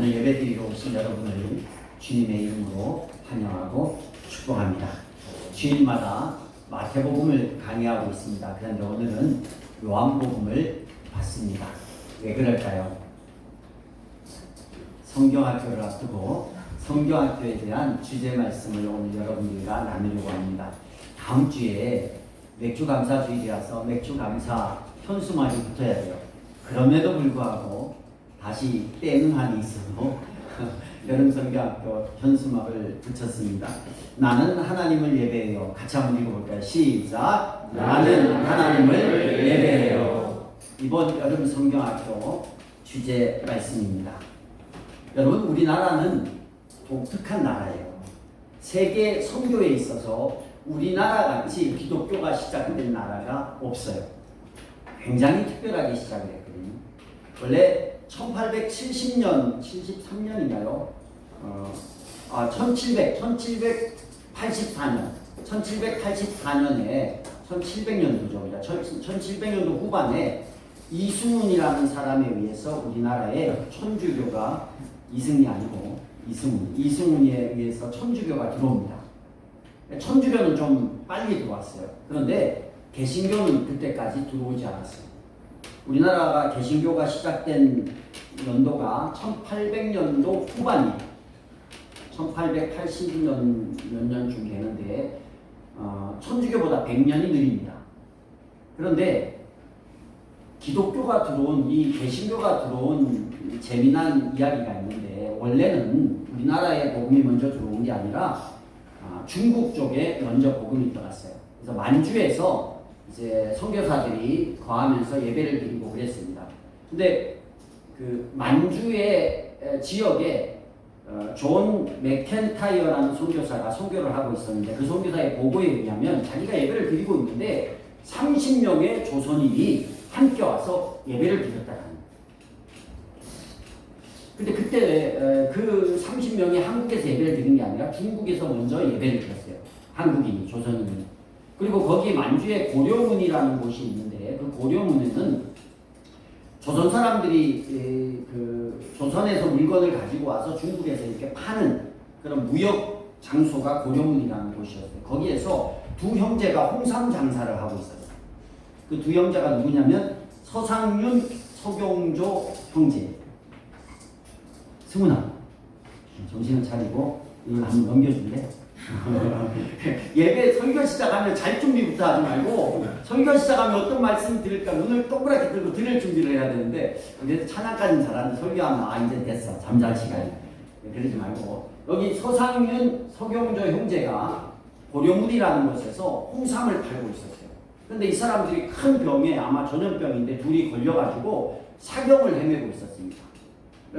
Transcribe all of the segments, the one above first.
오늘 예배드리러 오신 여러분을 주님의 이름으로 환영하고 축복합니다. 주일마다 마태복음을 강의하고 있습니다. 그런데 오늘은 요한복음을 봤습니다. 왜 그럴까요? 성경학교를 앞두고 성경학교에 대한 주제 말씀을 오늘 여러분들과 나누려고 합니다. 다음 주에 맥주 감사 주일이라서 맥주 감사 현수막이 붙어야 돼요. 그럼에도 불구하고 다시 빼는 한이 있어도 여름 성경학교 현수막을 붙였습니다. 나는 하나님을 예배해요. 같이 한번 읽어볼까요? 시작. 나는 하나님을 예배해요. 이번 여름 성경학교 주제 말씀입니다. 여러분, 우리나라는 독특한 나라예요. 세계 선교에 있어서 우리나라 같이 기독교가 시작된 나라가 없어요. 굉장히 특별하게 시작을 했거든요. 원래 1870년, 73년인가요? 1784년에 1700년도죠. 1700년도 후반에 이승훈이라는 사람에 의해서 우리나라에 천주교가 이승훈에 의해서 천주교가 들어옵니다. 천주교는 좀 빨리 들어왔어요. 그런데 개신교는 그때까지 들어오지 않았어요. 우리나라가 개신교가 시작된 연도가 1800년도 후반이에요. 1880년 몇 년쯤 되는데 천주교보다 100년이 느립니다. 그런데 기독교가 들어온 이 개신교가 들어온 재미난 이야기가 있는데, 원래는 우리나라에 복음이 먼저 들어온 게 아니라 중국 쪽에 먼저 복음이 들어갔어요. 그래서 만주에서 이제 선교사들이 거하면서 예배를 드리고 그랬습니다. 근데 그 만주의 지역에 존 맥켄타이어라는 선교사가 선교를 하고 있었는데, 그 선교사의 보고에 의하면 자기가 예배를 드리고 있는데 30명의 조선인이 함께 와서 예배를 드렸다는. 근데 그때 그 30명이 한국에서 예배를 드린 게 아니라 중국에서 먼저 예배를 드렸어요. 한국인이, 조선인이. 그리고 거기 만주에 고려문이라는 곳이 있는데, 그 고려문에는 조선 사람들이 그 조선에서 물건을 가지고 와서 중국에서 이렇게 파는 그런 무역 장소가 고려문이라는 곳이었어요. 거기에서 두 형제가 홍삼 장사를 하고 있었어요. 그 두 형제가 누구냐면 서상윤, 서경조 형제. 승훈아, 정신을 차리고 이걸 한번 넘겨줄래? 예배 설교 시작하면 잘 준비부터 하지 말고, 설교 시작하면 어떤 말씀 드릴까 눈을 동그랗게 뜨고 들을 준비를 해야 되는데, 그래서 찬양까지는 잘하는데 설교하면 이제 됐어, 잠잘 시간이. 그러지 말고, 여기 서상윤, 서경조 형제가 고려문이라는 곳에서 홍삼을 팔고 있었어요. 근데 이 사람들이 큰 병에, 아마 전염병인데 둘이 걸려가지고 사경을 헤매고 있었습니다.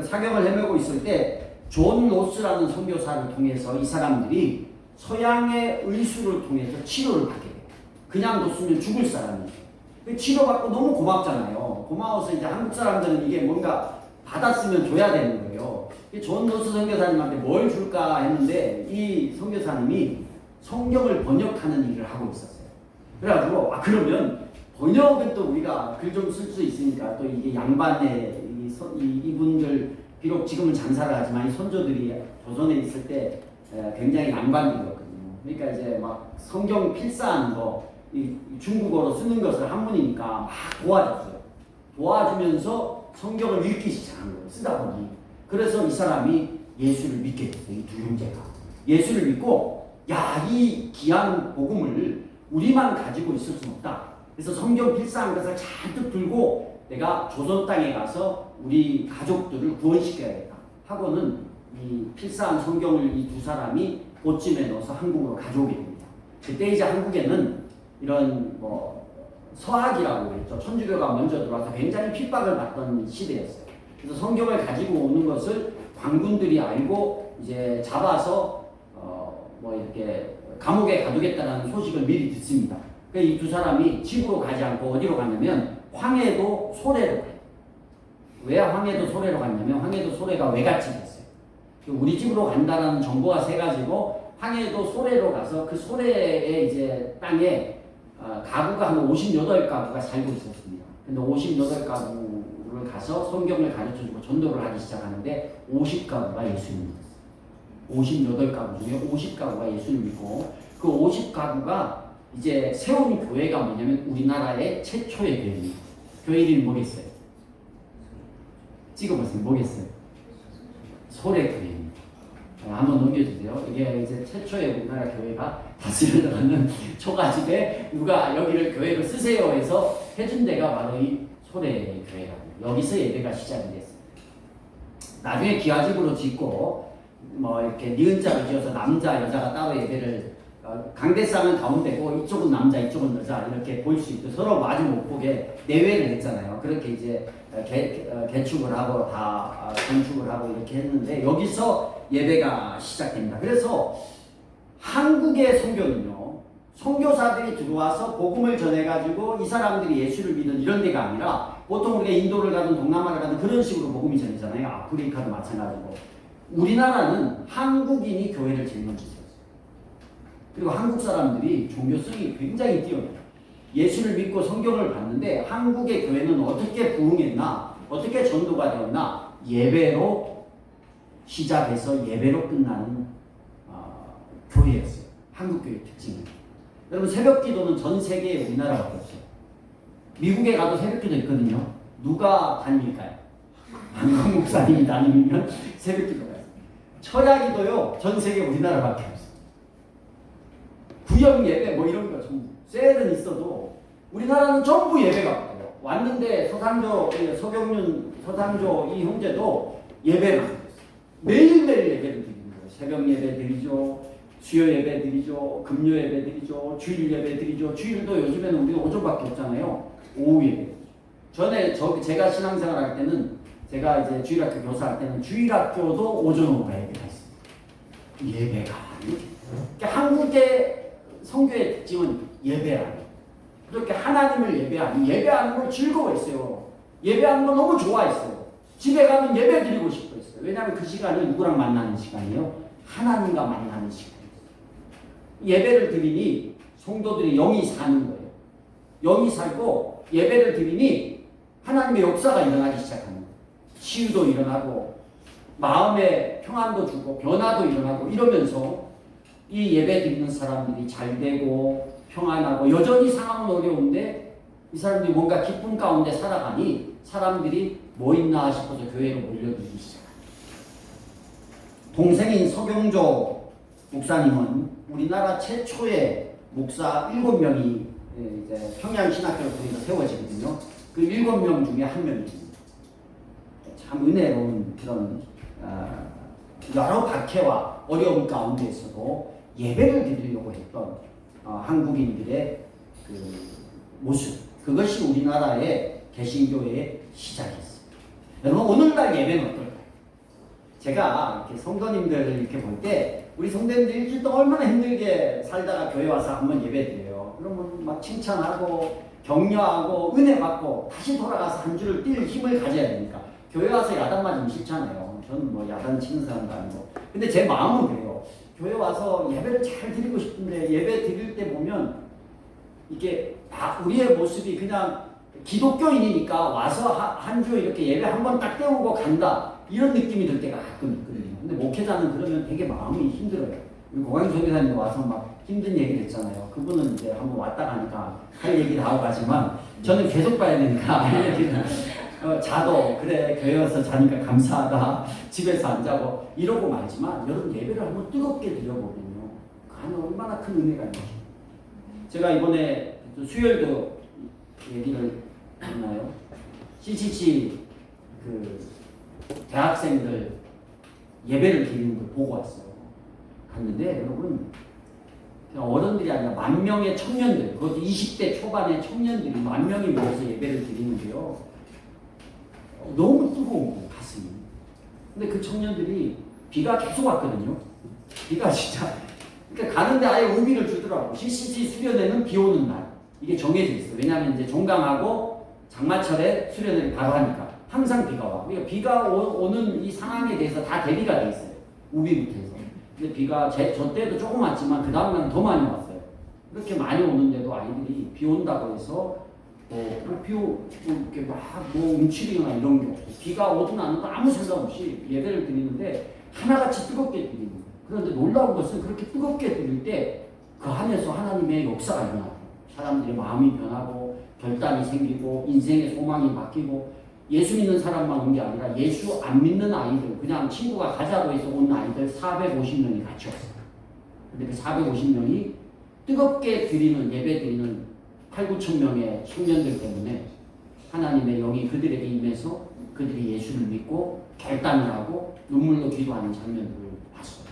사경을 헤매고 있을 때 존 로스라는 선교사를 통해서 이 사람들이 서양의 의술을 통해서 치료를 받게 돼요. 그냥 뒀으면 죽을 사람이에요. 치료받고 너무 고맙잖아요. 고마워서 이제 한국 사람들은 이게 뭔가 받았으면 줘야 되는 거예요. 존 로스 선교사님한테 뭘 줄까 했는데, 이 선교사님이 성경을 번역하는 일을 하고 있었어요. 그래가지고 그러면 번역은 또 우리가 글 좀 쓸 수 있으니까, 또 이게 양반의 이분들, 비록 지금은 장사를 하지만 이 선조들이 조선에 있을 때 굉장히 양반들이었거든요. 그러니까 이제 막 성경 필사하는 거, 이 중국어로 쓰는 것을 한문이니까 막 도와줬어요. 도와주면서 성경을 읽기 시작한 거예요. 쓰다 보니. 그래서 이 사람이 예수를 믿게 됐어요. 이 두 형제가 예수를 믿고, 이 귀한 복음을 우리만 가지고 있을 수는 없다. 그래서 성경 필사한 것을 잔뜩 들고 내가 조선 땅에 가서 우리 가족들을 구원시켜야겠다 하고는 이 필사한 성경을 이 두 사람이 보찜에 넣어서 한국으로 가져오게 됩니다. 그때 이제 한국에는 이런 서학이라고 했죠. 천주교가 먼저 들어와서 굉장히 핍박을 받던 시대였어요. 그래서 성경을 가지고 오는 것을 광군들이 알고 이제 잡아서 이렇게 감옥에 가두겠다는 소식을 미리 듣습니다. 그러니까 이 두 사람이 집으로 가지 않고 어디로 갔냐면 황해도 소래로 가요. 왜 황해도 소래로 갔냐면, 황해도 소래가 외갓집이었어요. 우리 집으로 간다는 정보가 세가지고 황해도 소래로 가서 그 소래의 이제 땅에 가구가 한 58가구가 살고 있었습니다. 근데 58가구를 교회를 가서 성경을 가르쳐주고 전도를 하기 시작하는데 50가구가 예수님 믿었어요. 58가구 중에 50가구가 예수님 믿고 그 50가구가 이제 세운 교회가 뭐냐면 우리나라의 최초의 교회입니다. 교회 이름이 뭐겠어요? 찍어보세요. 뭐겠어요? 소래교회입니다. 한번 넘겨주세요. 이게 이제 최초의 우리나라 교회가 다스려 들어가는 초가집에 누가 여기를 교회로 쓰세요 해서 해준 데가 바로 이 소래교회라고. 여기서 예배가 시작이 됐어요. 나중에 기와집으로 짓고 뭐 이렇게 니은자를 지어서 남자 여자가 따로 예배를 강대상은 가운데고 이쪽은 남자 이쪽은 여자 이렇게 볼 수 있고 서로 마주 못 보게 내외를 했잖아요. 그렇게 이제 개축을 하고 다 건축을 하고 이렇게 했는데 여기서 예배가 시작됩니다. 그래서 한국의 선교는요, 선교사들이 들어와서 복음을 전해가지고 이 사람들이 예수를 믿는 이런 데가 아니라 보통 우리가 인도를 가든 동남아를 가든 그런 식으로 복음이 전해잖아요. 아프리카도 마찬가지고. 우리나라는 한국인이 교회를 제일 먼저 세웠어요. 그리고 한국 사람들이 종교성이 굉장히 뛰어나요. 예수를 믿고 성경을 봤는데 한국의 교회는 어떻게 부흥했나, 어떻게 전도가 되었나, 예배로 시작해서 예배로 끝나는 교회였어요. 한국 교회의 특징은. 여러분 새벽 기도는 전 세계에 우리나라밖에 없어요. 미국에 가도 새벽 기도 있거든요. 누가 다닙니까요? 한국 목사님이 다니면 새벽 기도가 있어요. 철야 기도요, 전 세계 우리나라밖에 없어요. 구역 예배 뭐 이런 거 전부 셀은 있어도 우리나라는 전부 예배가 없어요. 왔는데 서경윤 서상조 이 형제도 예배를 했어요. 매일매일 예배를 드리는 거예요. 새벽 예배 드리죠, 수요 예배 드리죠, 금요 예배 드리죠, 주일 예배 드리죠. 주일도 요즘에는 우리가 5조밖에 없잖아요. 오후 예배. 전에 제가 신앙생활 할 때는 제가 이제 주일학교 교사할 때는 주일학교도 오전 오후가 예배가 있어요. 예배가 그러니까 한국의 성교의 특징은 예배라는 그렇게 하나님을 예배하는 걸 즐거워했어요. 예배하는 걸 너무 좋아했어요. 집에 가면 예배 드리고 싶어 했어요. 왜냐하면 그 시간이 누구랑 만나는 시간이에요? 하나님과 만나는 시간이에요. 예배를 드리니 성도들이 영이 사는 거예요. 영이 살고 예배를 드리니 하나님의 역사가 일어나기 시작합니다. 치유도 일어나고 마음의 평안도 주고 변화도 일어나고 이러면서 이 예배 드리는 사람들이 잘 되고 평안하고 여전히 상황은 어려운데 이 사람들이 뭔가 기쁨 가운데 살아가니 사람들이 뭐 있나 싶어서 교회로 몰려들기 시작합니다. 동생인 서경조 목사님은 우리나라 최초의 목사 7명이 이제 평양신학교를 통해서 세워지거든요. 그 7명 중에 한 명입니다. 참 은혜로운 그런 여러 박해와 어려움 가운데에서도 예배를 드리려고 했던 한국인들의 그 모습, 그것이 우리나라의 개신교회의 시작이었어요. 여러분 오늘날 예배는 어떨까요? 제가 이렇게 성도님들을 이렇게 볼 때 우리 성도님들 일주일 동안 얼마나 힘들게 살다가 교회 와서 한번 예배 드려요. 그러면 막 칭찬하고 격려하고 은혜 받고 다시 돌아가서 한 주를 뛸 힘을 가져야 되니까 교회 와서 야단 맞으면 싫잖아요. 저는 뭐 야단 치는 사람도 아니고. 근데 제 마음은 그래요. 교회 와서 예배를 잘 드리고 싶은데 예배 드릴 때 보면 이게 우리의 모습이 그냥 기독교인이니까 와서 한 주 이렇게 예배 한 번 딱 때우고 간다 이런 느낌이 들 때가 가끔 있거든요. 근데 목회자는 그러면 되게 마음이 힘들어요. 우리 고강희 선교사님 와서 막 힘든 얘기를 했잖아요. 그분은 이제 한번 왔다 가니까 할 얘기를 하고 가지만 저는 계속 봐야 되니까 자도 그래 교회 와서 자니까 감사하다 집에서 안 자고 이러고 말지만 여러분 예배를 한번 뜨겁게 드려보면요 그 안에 얼마나 큰 은혜가 있는지. 제가 이번에 수요일도 얘기를 했나요? CCC 그 대학생들 예배를 드리는 걸 보고 왔어요. 갔는데 여러분 그냥 어른들이 아니라 10,000명의 청년들, 그것도 20대 초반의 청년들이 10,000명이 모여서 예배를 드리는데요. 너무 뜨거운 거예요, 가슴이. 근데 그 청년들이 비가 계속 왔거든요. 비가 진짜. 그러니까 가는데 아예 의미를 주더라고. CCC 수련회는 비 오는 날. 이게 정해져 있어요. 왜냐하면 이제 종강하고 장마철에 수련회를 바로 하니까. 항상 비가 와. 그러니까 비가 오는 이 상황에 대해서 다 대비가 돼 있어요. 우비부터 해서. 근데 비가 저 때도 조금 왔지만 그 다음날은 더 많이 왔어요. 그렇게 많이 오는데도 아이들이 비 온다고 해서 꽃피우 이렇게 막뭐 움츠리거나 이런 게 없어. 비가 오든 안 오든 아무 생각 없이 예배를 드리는데 하나같이 뜨겁게 드리는 거예요. 그런데 놀라운 것은 그렇게 뜨겁게 드릴 때 그 안에서 하나님의 역사가 일어나고 사람들의 마음이 변하고 결단이 생기고 인생의 소망이 바뀌고 예수 믿는 사람만 온 게 아니라 예수 안 믿는 아이들 그냥 친구가 가자고 해서 온 아이들 450명이 같이 왔어요. 근데 그 450명이 뜨겁게 드리는 예배 드리는 8, 9천 명의 청년들 때문에 하나님의 영이 그들에게 임해서 그들이 예수를 믿고 결단을 하고 눈물로 기도하는 장면들을 봤어요.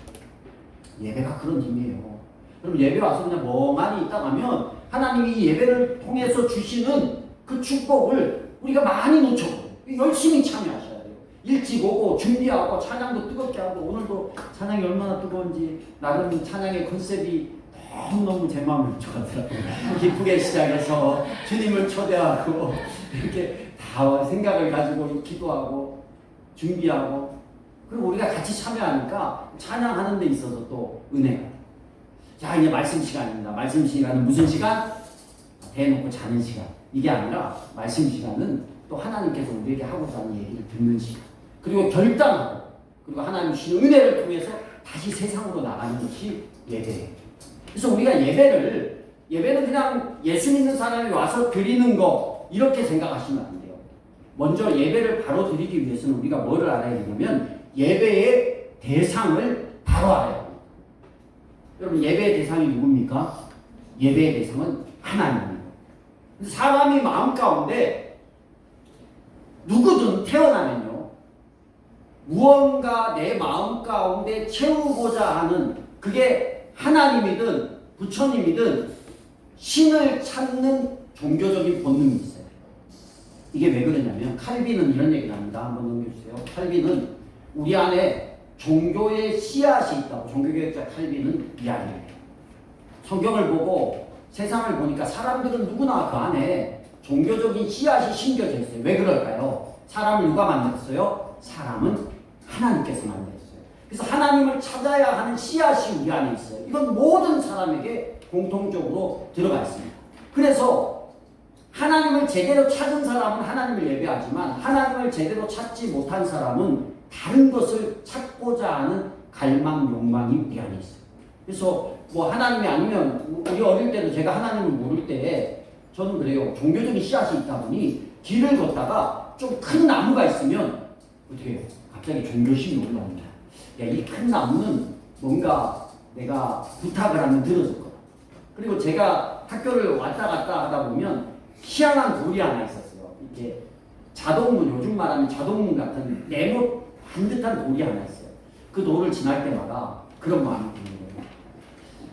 예배가 그런 힘이에요. 그럼 예배 와서 그냥 멍하니 있다 가면 하나님이 이 예배를 통해서 주시는 그 축복을 우리가 많이 놓쳐버려요. 열심히 참여하셔야 돼요. 일찍 오고 준비하고 찬양도 뜨겁게 하고 오늘도 찬양이 얼마나 뜨거운지 나름 찬양의 컨셉이 너무너무 제 마음을 쫓아가더라고요. 기쁘게 시작해서 주님을 초대하고 이렇게 다 생각을 가지고 기도하고 준비하고 그리고 우리가 같이 참여하니까 찬양하는 데 있어서 또 은혜가. 자, 이제 말씀 시간입니다. 말씀 시간은 무슨 시간? 대놓고 자는 시간. 이게 아니라 말씀 시간은 또 하나님께서 우리에게 하고자 하는 얘기를 듣는 시간. 그리고 결단하고 그리고 하나님 주시는 은혜를 통해서 다시 세상으로 나가는 것이 예배예요. 그래서 우리가 예배는 그냥 예수 믿는 사람이 와서 드리는 거 이렇게 생각하시면 안 돼요. 먼저 예배를 바로 드리기 위해서는 우리가 뭐를 알아야 되냐면 예배의 대상을 바로 알아야 돼요. 여러분 예배의 대상이 누굽니까? 예배의 대상은 하나님입니다. 사람이 마음 가운데 누구든 태어나면요 무언가 내 마음 가운데 채우고자 하는 그게 하나님이든 부처님이든 신을 찾는 종교적인 본능이 있어요. 이게 왜 그러냐면 칼빈은 이런 얘기를 합니다. 한번 넘겨주세요. 칼빈은 우리 안에 종교의 씨앗이 있다고 종교개혁자 칼빈은 이야기를 해요. 성경을 보고 세상을 보니까 사람들은 누구나 그 안에 종교적인 씨앗이 심겨져 있어요. 왜 그럴까요? 사람을 누가 만들었어요? 사람은 하나님께서 만들었어요. 그래서 하나님을 찾아야 하는 씨앗이 우리 안에 있어요. 이건 모든 사람에게 공통적으로 들어가 있습니다. 그래서 하나님을 제대로 찾은 사람은 하나님을 예배하지만 하나님을 제대로 찾지 못한 사람은 다른 것을 찾고자 하는 갈망, 욕망이 우리 안에 있어요. 그래서 뭐 하나님이 아니면 우리 어릴 때도 제가 하나님을 모를 때 저는 그래요. 종교적인 씨앗이 있다 보니 길을 걷다가 좀 큰 나무가 있으면 어떻게 해요? 갑자기 종교심이 올라옵니다. 야, 이 큰 나무는 뭔가 내가 부탁을 하면 들어줄 거다. 그리고 제가 학교를 왔다 갔다 하다 보면 희한한 돌이 하나 있었어요. 이렇게 자동문, 요즘 말하면 자동문 같은 네모 반듯한 돌이 하나 있어요. 그 돌을 지날 때마다 그런 마음이 드는 거예요.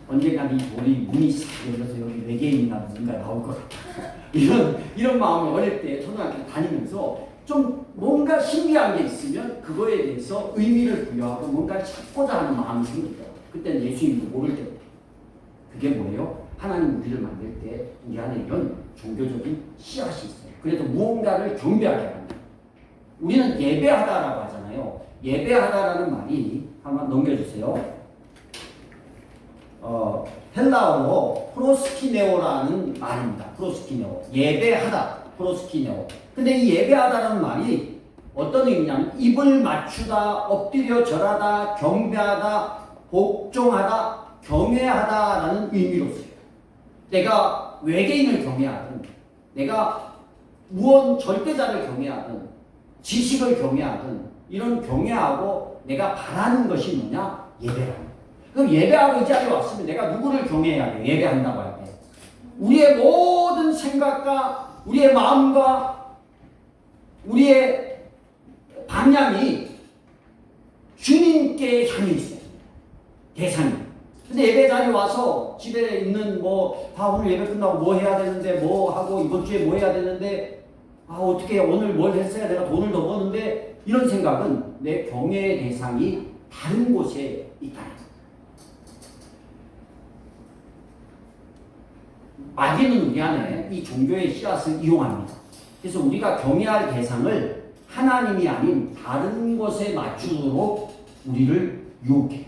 언젠간 이 돌이 문이 싹 열려서 여기 외계인이나 뭔가 나올 것 같다. 이런 마음을 어릴 때 초등학교 다니면서 좀 뭔가 신기한 게 있으면 그거에 대해서 의미를 부여하고 뭔가를 찾고자 하는 마음이 생기더라고요. 그때는 예수님도 모를 때부터. 그게 뭐예요? 하나님 우리를 만들 때 우리 안에 이런 종교적인 씨앗이 있어요. 그래서 무언가를 경배하게 합니다. 우리는 예배하다라고 하잖아요. 예배하다라는 말이 한번 넘겨주세요. 헬라어로 프로스키네오라는 말입니다. 프로스키네오. 예배하다. 프로스키네오. 근데 이 예배하다라는 말이 어떤 의미냐면 입을 맞추다, 엎드려 절하다, 경배하다, 복종하다, 경외하다라는 의미로 써요. 내가 외계인을 경외하든 내가 무언 절대자를 경외하든 지식을 경외하든 이런 경외하고 내가 바라는 것이 뭐냐? 예배라는. 그럼 예배하러 이 자리에 왔으면 내가 누구를 경외해야 돼? 예배한다고 할 때. 우리의 모든 생각과 우리의 마음과 우리의 방향이 주님께 향해 있어요. 대상이. 근데 예배 자리에 와서 집에 있는 오늘 예배 끝나고 뭐 해야 되는데 뭐 하고 이번 주에 뭐 해야 되는데 어떻게 오늘 뭘 했어야 내가 돈을 더 버는데 이런 생각은 내 경외의 대상이 다른 곳에 있다. 마귀는 우리 안에 이 종교의 씨앗을 이용합니다. 그래서 우리가 경외할 대상을 하나님이 아닌 다른 것에 맞추도록 우리를 유혹해요.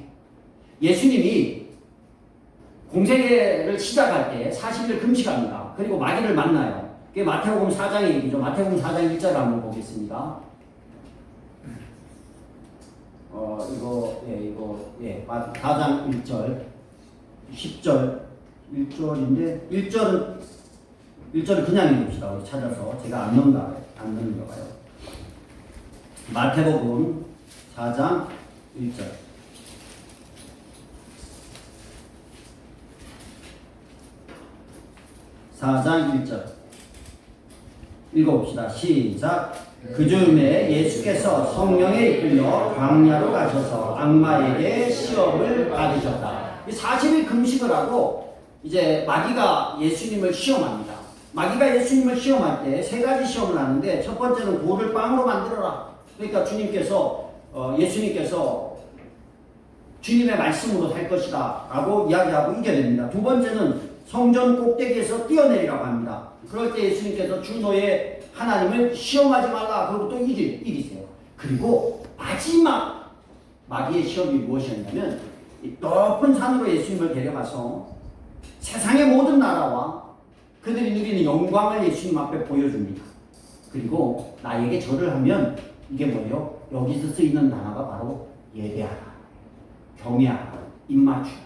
예수님이 공생애를 시작할 때 40일 금식합니다. 그리고 마귀를 만나요. 그게 마태복음 4장의 얘기죠. 마태복음 4장 1절을 한번 보겠습니다. 이거 4장 1절, 10절, 1절인데 1절은 그냥 읽읍시다. 우리 찾아서 제가 안 넘겨가요. 마태복음 4장 1절. 4장 1절 읽어봅시다. 시작. 그 즈음에 예수께서 성령에 이끌려 광야로 가셔서 악마에게 시험을 받으셨다. 40일 금식을 하고 이제 마귀가 예수님을 시험합니다. 마귀가 예수님을 시험할 때 세 가지 시험을 하는데, 첫 번째는 돌을 빵으로 만들어라. 그러니까 예수님께서 주님의 말씀으로 살 것이다 라고 이야기하고 이겨냅니다. 두 번째는 성전 꼭대기에서 뛰어내리라고 합니다. 그럴 때 예수님께서 주 너의 하나님을 시험하지 말라. 그리고 또 이기세요. 그리고 마지막 마귀의 시험이 무엇이었냐면, 이 높은 산으로 예수님을 데려가서 세상의 모든 나라와 그들이 누리는 영광을 예수님 앞에 보여줍니다. 그리고 나에게 절을 하면 이게 뭐예요? 여기서 쓰이는 단어가 바로 예배하라, 경외하라, 입 맞추라.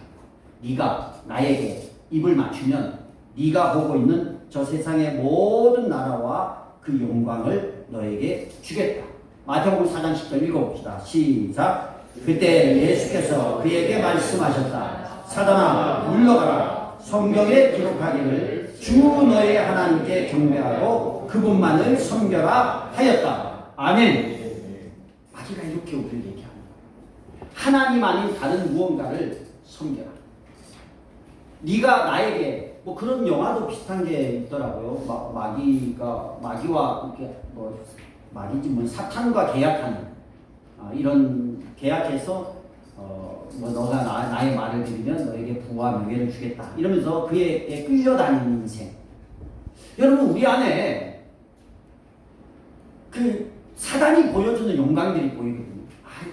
네가 나에게 입을 맞추면 네가 보고 있는 저 세상의 모든 나라와 그 영광을 너에게 주겠다. 마태복음 4장 10절 읽어봅시다. 시작. 그때 예수께서 그에게 말씀하셨다. 사단아 물러가라. 성경에 기록하기를 주 너의 하나님께 경배하고 그분만을 섬겨라 하였다. 아멘. 마귀가 이렇게 우리를 얘기합니다. 하나님 아닌 다른 무언가를 섬겨라. 네가 나에게, 뭐 그런 영화도 비슷한 게 있더라고요. 마귀와 이렇게 사탄과 계약하는, 이런 계약해서 너가 나의 말을 들으면 너에게 부와 명예를 주겠다 이러면서 그에게 끌려다니는 인생. 여러분, 우리 안에 그 사단이 보여주는 영광들이 보이거든요.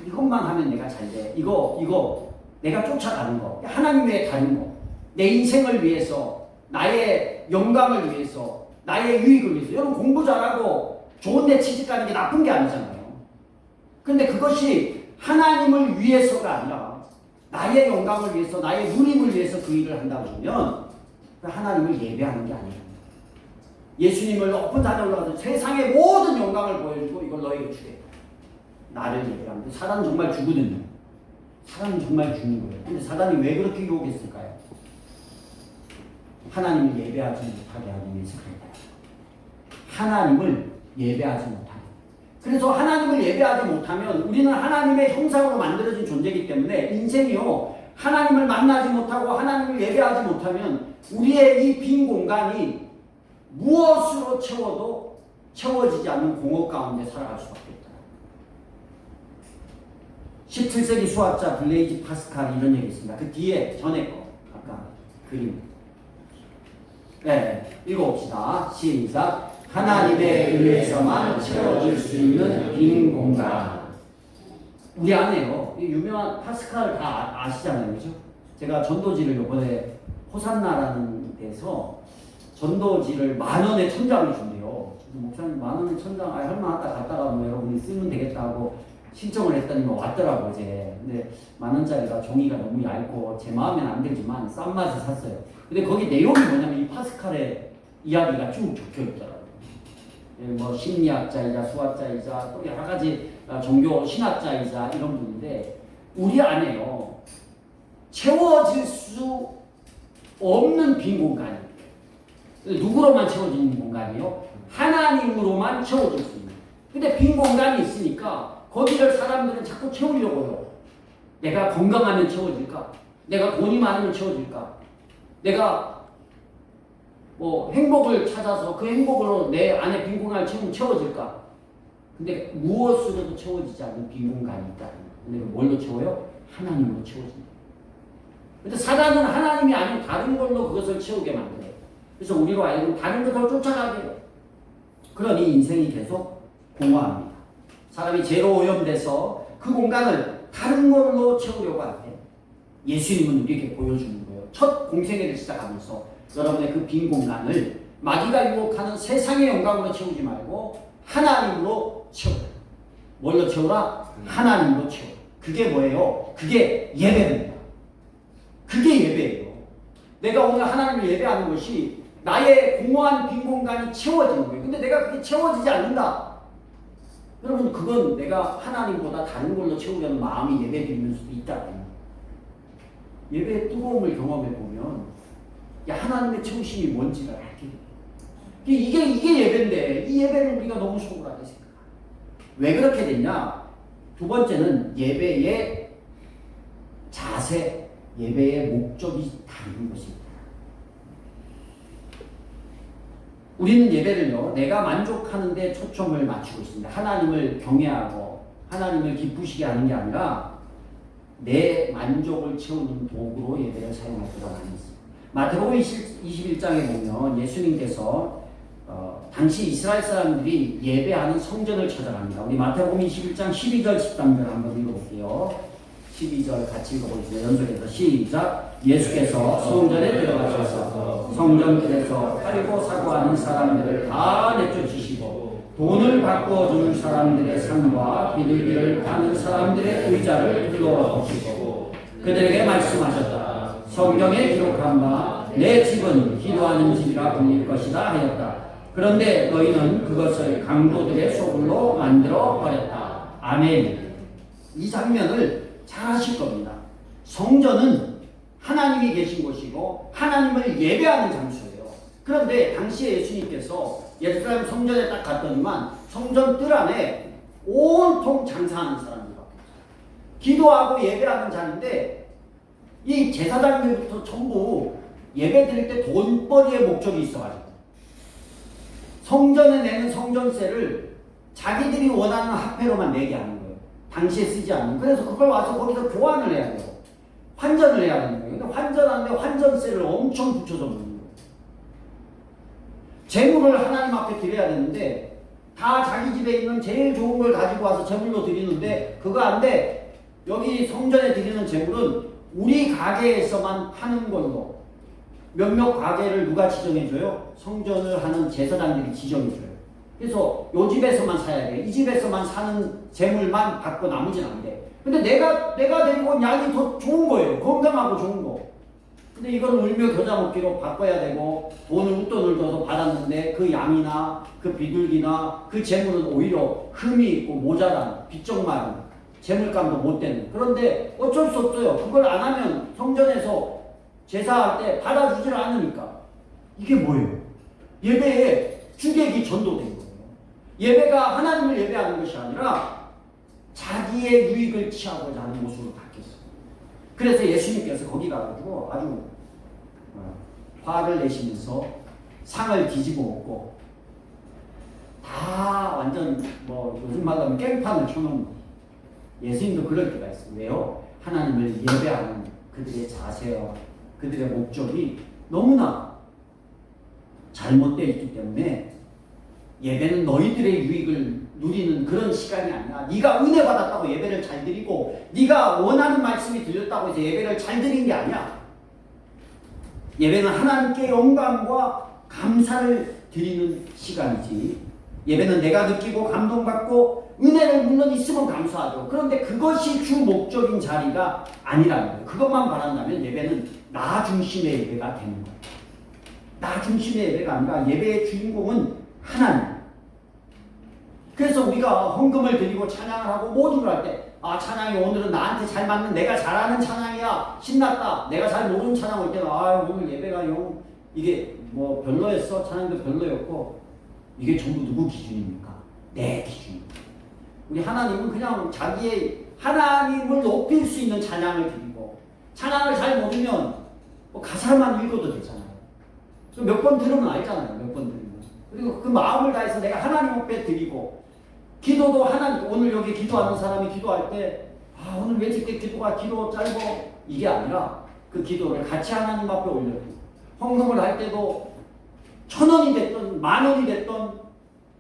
이것만 하면 내가 잘 돼. 이거 내가 쫓아가는 거, 하나님 외에 다른 거, 내 인생을 위해서, 나의 영광을 위해서, 나의 유익을 위해서. 여러분, 공부 잘하고 좋은 데 취직하는 게 나쁜 게 아니잖아요. 근데 그것이 하나님을 위해서가 아니라 나의 영광을 위해서, 나의 누림을 위해서 그 일을 한다고 하면 하나님을 예배하는 게 아니에요. 예수님을 높은 산에 올라가서 세상의 모든 영광을 보여주고 이걸 너에게 주겠다. 나를 예배하는데 사단은 정말 주거든요. 사단은 정말 죽는 거예요. 근데 사단이 왜 그렇게 유혹했을까요? 하나님을 예배하지 못하게 하기 위해서 그랬다. 하나님을 예배하지 못하게. 그래서 하나님을 예배하지 못하면 우리는 하나님의 형상으로 만들어진 존재이기 때문에 인생이요, 하나님을 만나지 못하고 하나님을 예배하지 못하면 우리의 이 빈 공간이 무엇으로 채워도 채워지지 않는 공허 가운데 살아갈 수밖에 없다. 17세기 수학자 블레이즈 파스칼이 이런 얘기 있습니다. 그 뒤에 전에 거 아까 그림 읽어봅시다. 시작. 하나님에 의해서만 채워질 수 있는 빈 공간. 우리 안에요. 유명한 파스칼 다 아시잖아요, 그죠? 제가 전도지를 이번에 호산나라는 데서 전도지를 10,000원에 1,000장을 준대요. 목사님 10,000원에 1,000장, 할만하다, 갔다가 뭐 여러분이 쓰면 되겠다 하고 신청을 했더니 뭐 왔더라고, 이제. 근데 10,000원짜리가 종이가 너무 얇고 제 마음에는 안 들지만 싼 맛에 샀어요. 근데 거기 내용이 뭐냐면 이 파스칼의 이야기가 쭉 적혀 있더라고요. 뭐 심리학자이자 수학자이자 또 여러 가지 종교 신학자이자 이런 분인데, 우리 안에요, 채워질 수 없는 빈 공간이, 누구로만 채워지는 공간이요? 하나님으로만 채워질 수 있는. 근데 빈 공간이 있으니까 거기를 사람들은 자꾸 채우려고 해요. 내가 건강하면 채워질까? 내가 돈이 많으면 채워질까? 내가 뭐 행복을 찾아서 그 행복으로 내 안에 빈 공간을 채워질까? 근데 무엇으로도 채워지지 않는 빈 공간이 있다. 근데 뭘로 채워요? 하나님으로 채워진다. 근데 사단은 하나님이 아닌 다른 걸로 그것을 채우게 만들어요. 그래서 우리로 하여금 다른 것을 쫓아가게 해요. 그러니 인생이 계속 공허합니다. 사람이 죄로 오염돼서 그 공간을 다른 걸로 채우려고 할 때 예수님은 우리에게 보여주는 거예요. 첫 공생애를 시작하면서 여러분의 그 빈 공간을 마귀가 유혹하는 세상의 영광으로 채우지 말고 하나님으로 채우라. 뭘로 채우라? 하나님으로 채우라. 그게 뭐예요? 그게 예배입니다. 그게 예배예요. 내가 오늘 하나님을 예배하는 것이 나의 공허한 빈 공간이 채워지는 거예요. 근데 내가 그게 채워지지 않는다. 여러분, 그건 내가 하나님보다 다른 걸로 채우려는 마음이 예배 드리는 수도 있다. 예배의 뜨거움을 경험해 보면 하나님의 채우심이 뭔지를 알게 돼요. 이게 예배인데 이 예배를 우리가 너무 소홀하게 생각해요. 왜 그렇게 됐냐? 두 번째는 예배의 자세, 예배의 목적이 다른 것입니다. 우리는 예배를요, 내가 만족하는 데 초점을 맞추고 있습니다. 하나님을 경외하고 하나님을 기쁘시게 하는 게 아니라 내 만족을 채우는 도구로 예배를 사용할 때가 많이 있습니다. 마태복음 21장에 보면 예수님께서 당시 이스라엘 사람들이 예배하는 성전을 찾아갑니다. 우리 마태복음 21장 12절 13절 한번 읽어볼게요. 12절 같이 읽어보겠습니다. 연속해서 시작. 예수께서 성전에 들어가셔서 성전길에서 팔고 사고하는 사람들을 다 내쫓으시고 돈을 바꿔줄 사람들의 상과 비둘기를 파는 사람들의 의자를 들어보시고 그들에게 말씀하셨다. 성경에 기록한 바 내 집은 기도하는 집이라 불릴 것이다 하였다. 그런데 너희는 그것을 강도들의 소굴로 만들어 버렸다. 아멘. 이 장면을 잘 아실 겁니다. 성전은 하나님이 계신 곳이고 하나님을 예배하는 장소예요. 그런데 당시에 예수님께서 예루살렘 성전에 딱 갔더니만 성전 뜰 안에 온통 장사하는 사람들이 있어요. 기도하고 예배하는 자리인데 이 제사장들부터 전부 예배 드릴 때 돈벌이의 목적이 있어가지고 성전에 내는 성전세를 자기들이 원하는 화폐로만 내게 하는 거예요. 당시에 쓰지 않는. 그래서 그걸 와서 거기서 교환을 해야 돼요. 환전을 해야 되는 거예요. 근데 환전하는데 환전세를 엄청 붙여서 먹는 거예요. 재물을 하나님 앞에 드려야 되는데 다 자기 집에 있는 제일 좋은 걸 가지고 와서 재물로 드리는데 그거 안 돼. 여기 성전에 드리는 재물은 우리 가게에서만 파는 걸로. 몇몇 가게를 누가 지정해줘요? 성전을 하는 제사장들이 지정해줘요. 그래서 요 집에서만 사야 돼. 이 집에서만 사는 재물만 받고 나머지는 안 돼. 근데 내가 데리고 온 양이 더 좋은 거예요. 건강하고 좋은 거. 근데 이건 울며 겨자 먹기로 바꿔야 되고 돈을 웃돈을 줘서 받았는데 그 양이나 그 비둘기나 그 재물은 오히려 흠이 있고 모자란 빚적마른 재물감도 못 되는. 그런데 어쩔 수 없어요. 그걸 안 하면 성전에서 제사할 때 받아주질 않으니까. 이게 뭐예요? 예배에 주객이 전도된 거예요. 예배가 하나님을 예배하는 것이 아니라 자기의 유익을 취하고자 하는 모습으로 바뀌었어요. 그래서 예수님께서 거기 가가지고 아주 화를 내시면서 상을 뒤집어 엎고 다 완전 뭐 요즘 말로 하면 깽판을 쳐놓은 거예요. 예수님도 그럴 때가 있어요. 왜요? 하나님을 예배하는 그들의 자세와 그들의 목적이 너무나 잘못되어 있기 때문에 예배는 너희들의 유익을 누리는 그런 시간이 아니야. 네가 은혜 받았다고 예배를 잘 드리고 네가 원하는 말씀이 들렸다고 해서 예배를 잘 드린 게 아니야. 예배는 하나님께 영광과 감사를 드리는 시간이지. 예배는 내가 느끼고 감동받고 은혜를 물론 있으면 감사하죠. 그런데 그것이 주 목적인 자리가 아니라는 거예요. 그것만 바란다면 예배는 나 중심의 예배가 되는 거예요. 나 중심의 예배가 아니라 예배의 주인공은 하나님. 그래서 우리가 헌금을 드리고 찬양을 하고 모든 걸 할 때 찬양이 오늘은 나한테 잘 맞는 내가 잘하는 찬양이야. 신났다. 내가 잘 모르는 찬양 올 때는 오늘 예배가 이게 뭐 별로였어. 찬양도 별로였고 이게 전부 누구 기준입니까? 내 기준입니다. 우리 하나님은 그냥 자기의 하나님을 높일 수 있는 찬양을 드리고 찬양을 잘 모르면 뭐 가사만 읽어도 되잖아요. 몇 번 들으면 알잖아요. 몇 번 들으면. 그리고 그 마음을 다해서 내가 하나님 앞에 드리고 기도도 하나님, 오늘 여기 기도하는 사람이 기도할 때 오늘 왜 이렇게 기도 짧고 이게 아니라 그 기도를 같이 하나님 앞에 올려드리고 헌금을 할 때도 1,000원이 됐든 10,000원이 됐든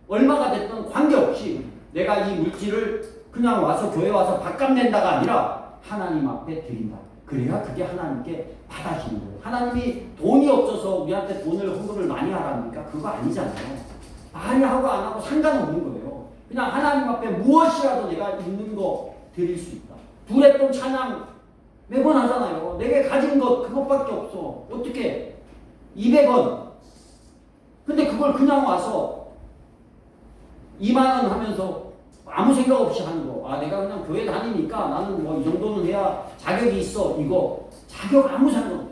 얼마가 됐든 관계없이 내가 이 물질을 그냥 와서 교회 와서 밥값 낸다가 아니라 하나님 앞에 드린다. 그래야 그게 하나님께 받아지는 거예요. 하나님이 돈이 없어서 우리한테 헌금을 많이 하라니까 그거 아니잖아요. 많이 하고 안 하고 상관없는 거예요. 그냥 하나님 앞에 무엇이라도 내가 있는 거 드릴 수 있다. 두레돈 찬양 매번 하잖아요. 내게 가진 것 그것밖에 없어. 어떻게 200원. 근데 그걸 그냥 와서 2만 원 하면서 아무 생각 없이 하는 거. 아, 내가 그냥 교회 다니니까 나는 뭐 이 정도는 해야 자격이 있어. 이거 자격 아무 상관 없어요.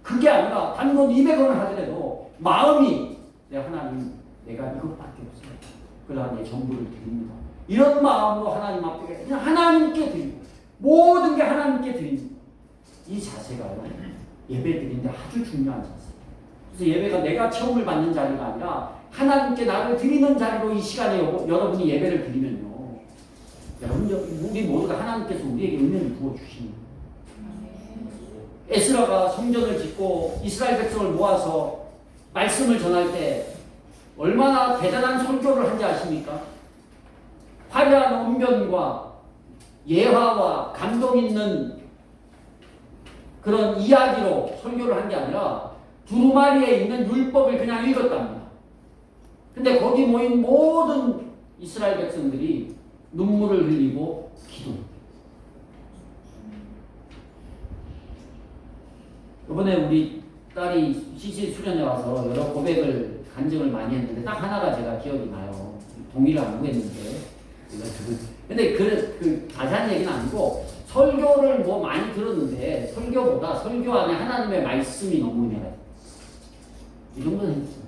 그게 아니라 단돈 200원을 하더라도 마음이 하나님 내가 이것밖에 없어요. 그러나 내 전부를 드립니다. 이런 마음으로 하나님 앞에 그냥 하나님께 드리고 모든 게 하나님께 드립니다. 이 자세가요. 예배 드리는데 아주 중요한 자세. 그래서 예배가 내가 체험을 받는 자리가 아니라 하나님께 나를 드리는 자리로 이 시간에 여러분이 예배를 드리면요. 여러분, 우리 모두가 하나님께서 우리에게 은혜를 부어주십니다. 에스라가 성전을 짓고 이스라엘 백성을 모아서 말씀을 전할 때 얼마나 대단한 설교를 한지 아십니까? 화려한 언변과 예화와 감동 있는 그런 이야기로 설교를 한 게 아니라 두루마리에 있는 율법을 그냥 읽었답니다. 근데 거기 모인 모든 이스라엘 백성들이 눈물을 흘리고 기도합니다. 이번에 우리 딸이 CC 수련회 와서 여러 고백을 간증을 많이 했는데 딱 하나가 제가 기억이 나요. 동의를 안 구했는데. 근데 그 자세한 얘기는 아니고 설교를 뭐 많이 들었는데 설교보다 설교 안에 하나님의 말씀이 너무 은혜가 이 정도는 했죠.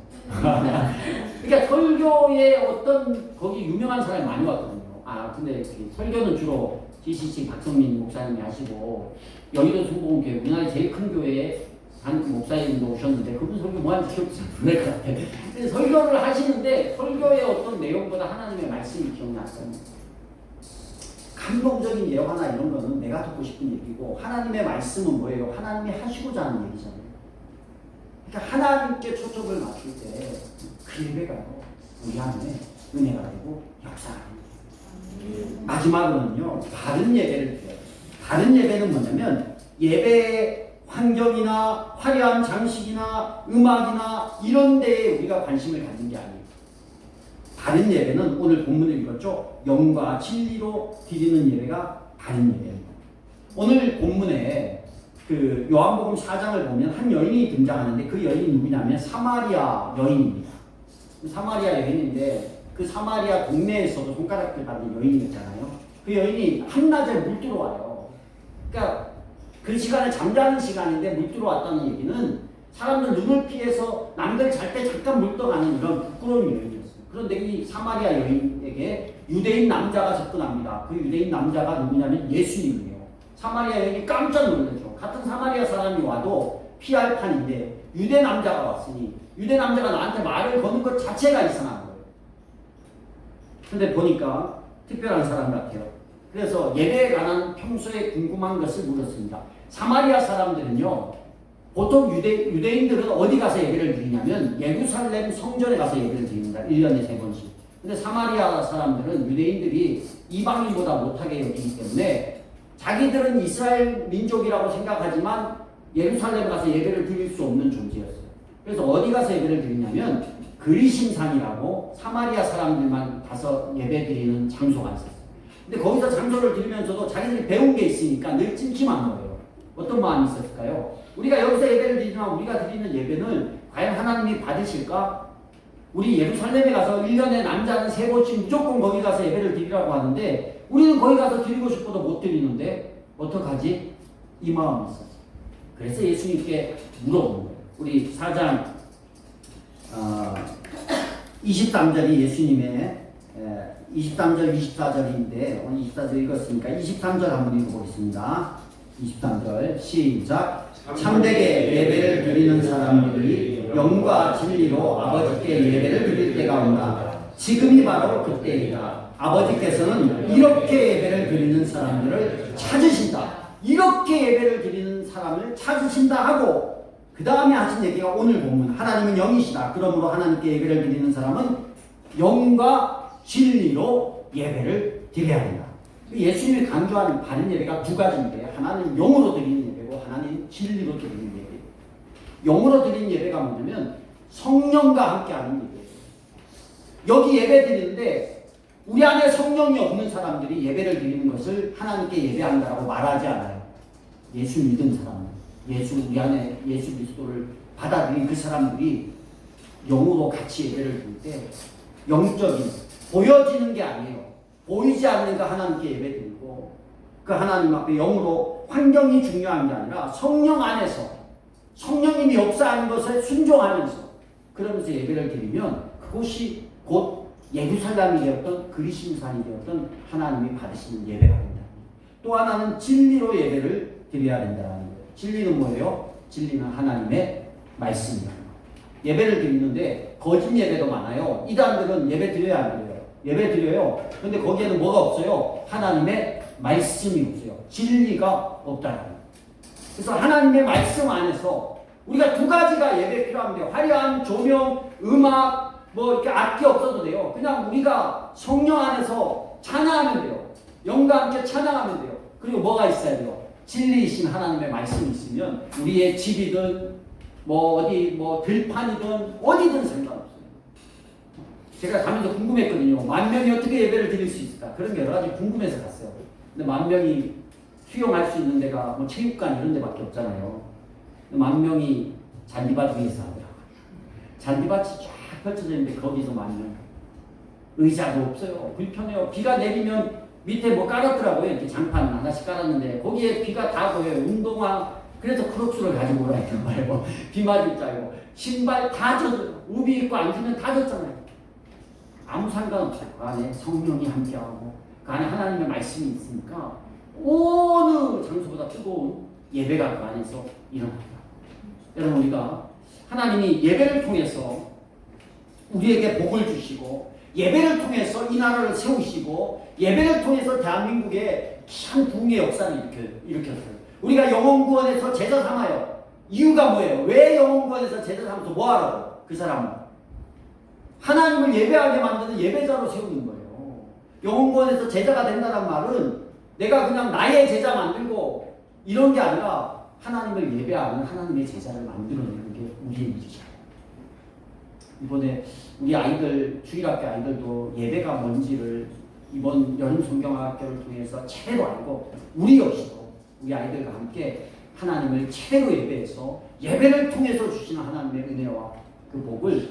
그러니까 설교에 어떤 거기 유명한 사람이 많이 왔거든요. 아 근데 설교는 주로 GCC 박성민 목사님이 하시고 여의도 성공교회 우리나라의 제일 큰 교회에 한 목사님도 오셨는데 그분 설교 뭐 하는지 기억이 안 날 것 같아요. 설교를 하시는데 설교의 어떤 내용보다 하나님의 말씀이 기억났어요. 감동적인 예화나 이런 거는 내가 듣고 싶은 얘기고 하나님의 말씀은 뭐예요? 하나님이 하시고자 하는 얘기잖아요. 그러니까 하나님께 초점을 맞출 때 그 예배가 우리 안에 은혜가 되고 역사가 됩니다. 마지막으로는요. 다른 예배를 드려요. 다른 예배는 뭐냐면 예배의 환경이나 화려한 장식이나 음악이나 이런 데에 우리가 관심을 갖는 게 아니에요. 다른 예배는 오늘 본문을 읽었죠. 영과 진리로 드리는 예배가 다른 예배입니다. 오늘 본문에 그 요한복음 4장을 보면 한 여인이 등장하는데 그 여인이 누구냐면 사마리아 여인입니다. 사마리아 여인인데 그 사마리아 동네에서도 손가락질 받는 여인이었잖아요. 그 여인이 한낮에 물 들어와요. 그러니까 그 시간에 잠자는 시간인데 물 들어왔다는 얘기는 사람들 눈을 피해서 남들 잘 때 잠깐 물 떠가는 이런 부끄러운 여인이었어요. 그런데 이 사마리아 여인에게 유대인 남자가 접근합니다. 그 유대인 남자가 누구냐면 예수님이에요. 사마리아 여인이 깜짝 놀랐죠. 같은 사마리아 사람이 와도 피할 판인데 유대 남자가 왔으니 유대 남자가 나한테 말을 거는 것 자체가 이상한 거예요. 근데 보니까 특별한 사람 같아요. 그래서 예배에 관한 평소에 궁금한 것을 물었습니다. 사마리아 사람들은요. 보통 유대인들은 어디 가서 예배를 드리냐면 예루살렘 성전에 가서 예배를 드립니다. 1년에 3번씩. 근데 사마리아 사람들은 유대인들이 이방인보다 못하게 여기기 때문에 자기들은 이스라엘 민족이라고 생각하지만 예루살렘 가서 예배를 드릴 수 없는 존재였어요. 그래서 어디 가서 예배를 드리냐면 그리심산이라고 사마리아 사람들만 가서 예배 드리는 장소가 있었어요. 근데 거기서 장소를 드리면서도 자기들이 배운 게 있으니까 늘 찜찜한 거예요. 어떤 마음이 있었을까요? 우리가 여기서 예배를 드리지만 우리가 드리는 예배는 과연 하나님이 받으실까? 우리 예루살렘에 가서 1년에 남자는 3번씩 무조건 거기 가서 예배를 드리라고 하는데 우리는 거기 가서 드리고 싶어도 못 드리는데 어떡하지? 이 마음이 있었어요. 그래서 예수님께 물어본 거예요. 우리 4장 23절이 예수님의 23절 24절인데 오늘 24절 읽었으니까 23절 한번 읽어보겠습니다. 23절 시작. 참되게 예배를 드리는 사람들이 영과 진리로 아버지께 예배를 드릴 때가 온다. 지금이 바로 그때이다. 아버지께서는 이렇게 예배를 드리는 사람들을 찾으신다. 이렇게 예배를 드리는 사람을 찾으신다 하고 그 다음에 하신 얘기가 오늘 본문. 하나님은 영이시다. 그러므로 하나님께 예배를 드리는 사람은 영과 진리로 예배를 드려야 한다. 예수님이 강조하는 바른 예배가 두 가지인데 하나는 영으로 드리는 예배고 하나는 진리로 드리는 예배. 영으로 드리는 예배가 뭐냐면 성령과 함께하는 예배. 여기 예배 드리는데 우리 안에 성령이 없는 사람들이 예배를 드리는 것을 하나님께 예배한다고 말하지 않아요. 예수 믿은 사람, 우리 안에 예수 그리스도를 받아들인 그 사람들이 영으로 같이 예배를 드릴 때 영적인 보여지는 게 아니에요. 보이지 않는 그 하나님께 예배 드리고 그 하나님 앞에 영으로 환경이 중요한 게 아니라 성령 안에서 성령님이 역사하는 것에 순종하면서 그러면서 예배를 드리면 그곳이 곧 예루살렘이 되었던 그리심산이 되었던 하나님이 받으시는 예배가 된다. 또 하나는 진리로 예배를 드려야 된다는 거예요. 진리는 뭐예요? 진리는 하나님의 말씀이다. 예배를 드리는데 거짓 예배도 많아요. 이단들은 예배 드려야 안 드려요? 예배 드려요. 근데 거기에는 뭐가 없어요? 하나님의 말씀이 없어요. 진리가 없다는 거예요. 그래서 하나님의 말씀 안에서 우리가 두 가지가 예배 필요한데 화려한 조명, 음악, 뭐 이렇게 악기 없어도 돼요. 그냥 우리가 성령 안에서 찬양하면 돼요. 영과 함께 찬양하면 돼요. 그리고 뭐가 있어야 돼요? 진리이신 하나님의 말씀이 있으면 우리의 집이든 뭐 어디 뭐 들판이든 어디든 상관없어요. 제가 가면서 궁금했거든요. 10,000명이 어떻게 예배를 드릴 수 있을까? 그런 게 여러 가지 궁금해서 갔어요. 근데 10,000명이 수용할 수 있는 데가 뭐 체육관 이런 데밖에 없잖아요. 10,000명이 잔디밭 위에서 하더라고요. 잔디밭이 쫙 펼쳐져 있는데 거기서 10,000명. 의자도 없어요. 불편해요. 비가 내리면 밑에 뭐 깔았더라고요. 이렇게 장판 하나씩 깔았는데 거기에 비가 다 보여요. 운동화. 그래서 크록스를 가지고 오라 했단 말이에요. 비 맞을 줄 알고. 신발 다 젖어요. 우비 입고 앉으면 다 젖잖아요. 아무 상관없어요. 그 안에 성령이 함께하고 그 안에 하나님의 말씀이 있으니까 어느 장소보다 뜨거운 예배가 그 안에서 일어납니다. 여러분 우리가 하나님이 예배를 통해서 우리에게 복을 주시고 예배를 통해서 이 나라를 세우시고 예배를 통해서 대한민국에 참 부흥의 역사를 일으켰어요. 우리가 영혼구원에서 제자 삼아요. 이유가 뭐예요? 왜 영혼구원에서 제자 삼아서 뭐하라고? 그 사람은 하나님을 예배하게 만드는 예배자로 세우는 거예요. 영혼구원에서 제자가 된다는 말은 내가 그냥 나의 제자 만들고 이런 게 아니라 하나님을 예배하는 하나님의 제자를 만들어내는 게 우리의 일이죠. 이번에 우리 아이들, 주일학교 아이들도 예배가 뭔지를 이번 여름 성경학교를 통해서 제대로 알고 우리 역시도 우리 아이들과 함께 하나님을 제대로 예배해서 예배를 통해서 주시는 하나님의 은혜와 그 복을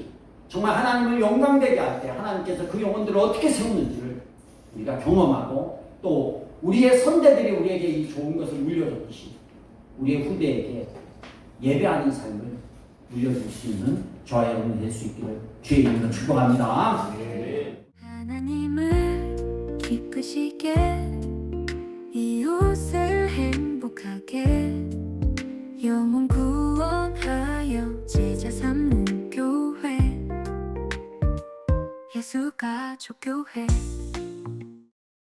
정말 하나님을 영광되게 할 때 하나님께서 그 영혼들을 어떻게 세우는지를 우리가 경험하고 또 우리의 선대들이 우리에게 이 좋은 것을 물려줬듯이 우리의 후대에게 예배하는 삶을 물려줄 수 있는 저와 여러분이 될 수 있기를 주의 이름으로 축복합니다. 하나님을 기쁘시게 이웃을 행복하게 영혼 구원하여 제자 삼는 교회 예수 가족 교회